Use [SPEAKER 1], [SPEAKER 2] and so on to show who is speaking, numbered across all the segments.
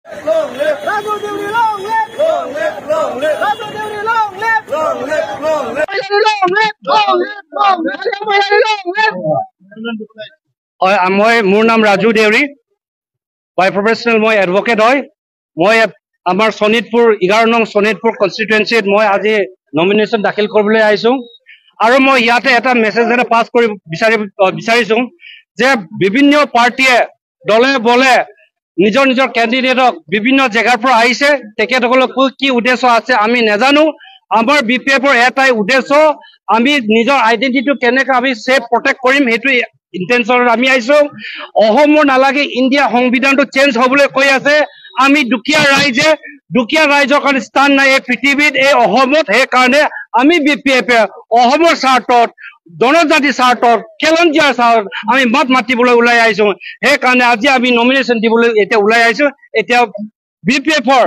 [SPEAKER 1] Long live Raju Deuri, long live. Long live, long live. Raju Deuri, long live. Long live, long live. Long live, long live, long live.
[SPEAKER 2] মই মোৰ নাম ৰাজু দেউৰী বাই professional মই advocate হয় মই আমাৰ শোণিতপুৰ 11 নং শোণিতপুৰ কনস্টিটুৱেন্সিত মই আজি নমিনেশ্যন দাখিল কৰিবলৈ আহিছো আৰু মই ইয়াতে এটা মেছেজ এটা পাছ কৰি বিচাৰিছো যে বিভিন্ন পাৰ্টিয়ে দলে বলে নিজৰ নিজৰ ক্যান্ডিডেটক বিভিন্ন জায়গাৰ পৰা আহিছে তেখেতসকলক কি উদ্দেশ্য আছে আমি নাজানো আমাৰ বিপিএফৰ এটাই উদ্দেশ্য আমি নিজৰ আইডেন্টিটি কেনেকৈ আমি সেফ প্ৰটেক্ট কৰিম হেতু ইন্টেনশন আমি আইছো অহমৰ নালাগে ইন্ডিয়া সংবিধানটো চেঞ্জ হ'বলৈ কৈ আছে আমি দুকিয়া ৰাইজৰ কাৰণে স্থান নাই এই পৃথিৱীত এই অহমত হে কাৰণে আমি বিপিএফ অহমৰ স্বাৰ্থত জনজাতি স্বাৰ্থত খেলঞ্জিয়াৰ স্বাৰ্থত আমি মাত মাতিবলৈ ওলাই আহিছো হে কাৰণে আজি আমি নমিনেশ্যন দিবলৈ এতিয়া ওলাই আহিছো এতিয়া বিপিএফৰ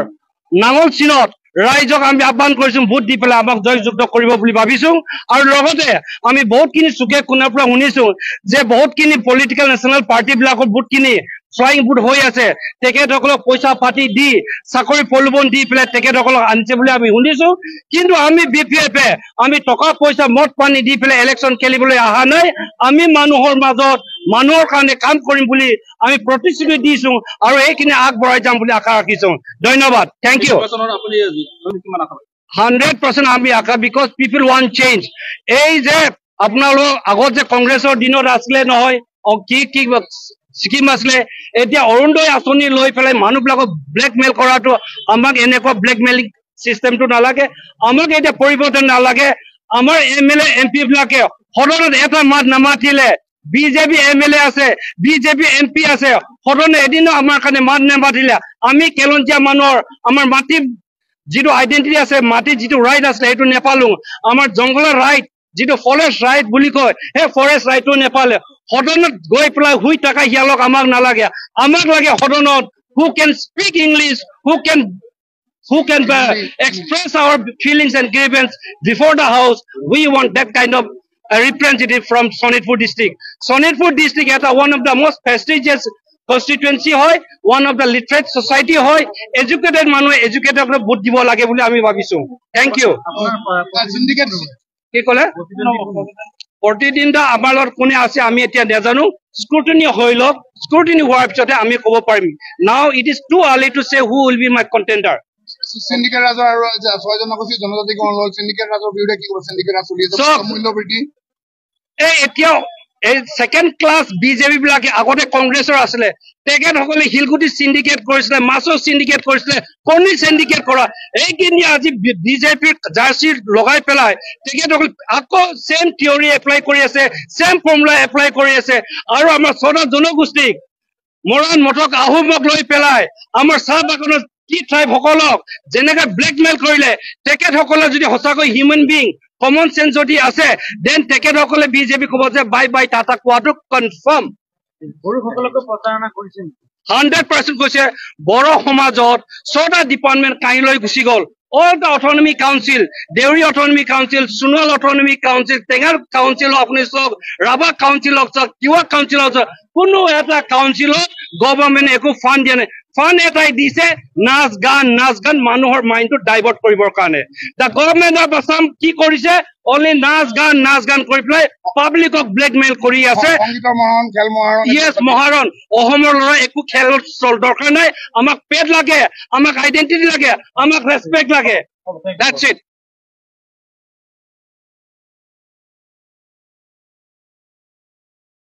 [SPEAKER 2] নাঙল চিনত ৰাইজক আমি আহ্বান কৰিছো ভোট দি পেলাই আমাক জয়যুক্ত কৰিব বুলি ভাবিছো আৰু লগতে আমি বহুতখিনি সুকে কোনাৰ পৰা শুনিছো যে বহুতখিনি পলিটিক্যাল নেশনাল পাৰ্টি বিলাকৰ বহুতখিনি ফ্লাইং বুট হৈ আছে তেখেতসকলক পইচা পাতি দি চাকৰি প্ৰলোভন দি পেলাই তেখেতসকলক আনিছে বুলি আমি শুনিছো কিন্তু আমি বিপিএফে আমি টকা পইচা মদ পানী দি পেলাই ইলেকশ্যন খেলিবলৈ অহা নাই আমি মানুহৰ মাজত মানুহৰ কাৰণে কাম কৰিম বুলি আমি প্ৰতিশ্ৰুতি দিছো আৰু এইখিনি আগবঢ়াই যাম বুলি আশা ৰাখিছো ধন্যবাদ থ্যাংক ইউ 100% আমি আশা বিকজ পিপল ওয়ান্ট চেঞ্জ এই যে আপোনালোক আগত যে কংগ্ৰেছৰ দিনত আছিলে নহয় কি কি স্কিম আছিলে এতিয়া অৰুণোদয় আঁচনি লৈ পেলাই মানুহবিলাকক ব্লেকমেইল কৰাটো আমাক এনেকুৱা ব্লেকমেইলিং সিস্টেমটো নালাগে আমাক এতিয়া পৰিৱৰ্তন নালাগে আমাৰ এমএলএ এমপি বিলাকে সদনত এটা মাত নামাতিলে বিজেপি এমএলএ আছে বিজেপি এমপি আছে সদনে এদিনো আমাৰ কাৰণে মাত নামাতিলে আমি কেলঞ্জিয়া মানুহৰ আমাৰ মাটি যিটো আইডেন্টিটি আছে মাটি যিটো ৰাইট আছে সেইটো নেপালো আমাৰ জংগলৰ ৰাইট যিটো ফৰেষ্ট ৰাইট বুলি কয় হে ফৰেষ্ট ৰাইটটো নেপালে সদনত গৈ পেলাই হুই টাকা হিয়ালক আমাক নালাগে আমাক লাগে সদনত who can speak English who can express our feelings and grievance before the house we want that kind of representative from Sonitpur district is one of the most prestigious constituency hoy one of the literate society hoy educated manu educated vote dibo lage boli ami bhabisu thank you কি কলে প্ৰতিদিনটা আমাৰ লগত কোনে আছে আমি এতিয়া নাজানো scrutiny হইলক scrutiny হোৱাৰ পিছতে আমি ক'ব পাৰিম now it is too early to say who will be my contender
[SPEAKER 3] syndicate ৰাজৰ আৰু ছয়জন কৈছে জনজাতি কৰ্মী সিন্ডিকেট ৰাজৰ বিৰুদ্ধে কি কৰে সিন্ডিকেট ৰাজ চলি আছে মূল্য বৃদ্ধি
[SPEAKER 2] এই এতিয়া এই সেকেন্ড ক্লাস বিজেপি বিলাকে আগতে কংগ্ৰেছৰ আছিলে তেখেতসকলে হিলগুটি সিন্ডিকেট কৰিছিলে মাছৰ সিন্ডিকেট কৰিছিলে কণী সিন্ডিকেট কৰা এইখিনি আজি বিজেপিৰ জাৰ্চি লগাই পেলাই তেখেতসকল আকৌ সেম থিওৰি এপ্লাই কৰি আছে সেম ফৰ্মুলা এপ্লাই কৰি আছে আৰু আমাৰ ছটা জনগোষ্ঠীক মৰাণ মটক আহোমক লৈ পেলাই আমাৰ চাহ বাগানৰ কি ট্ৰাইব সকলক যেনেকৈ ব্লেকমেইল কৰিলে তেখেতসকলে যদি সঁচাকৈ হিউমেন বিং কমন সেন্স যদি আছে দেন তেখেতসকলে বিজেপি ক'ব যে বাই বাই টাটা কোৱাটো কনফাৰ্ম বড়োসকলকো প্ৰচাৰণা কৰিছে 100% কৈছে বড়ো সমাজত ছটা ডিপাৰ্টমেণ্ট কাহিলৈ গুচি গ'ল all the autonomy council Deuri autonomy council Sunwal autonomy council Tengar council of Nisok Raba council of Kiwa council of কোনো এটা কাউন্সিলত গভৰ্ণমেণ্ট একো ফান্ড দিয়া নাই ফান্ড এটাই দিছে নাচ গান মানুহৰ মাইণ্ডটো ডাইভাৰ্ট কৰিবৰ কাৰণে দা গভৰ্ণমেণ্ট অফ আসাম কি কৰিছে অনলি নাচ গান কৰি পেলাই পাব্লিকক ব্লেকমেইল কৰি আছে ইয়েছ মহাৰণ অহমৰ ল'ৰা একো খেল দৰকাৰ নাই আমাক পেড লাগে আমাক আইডেন্টিটি লাগে আমাক ৰেসপেক্ট লাগে দ্যাটস ইট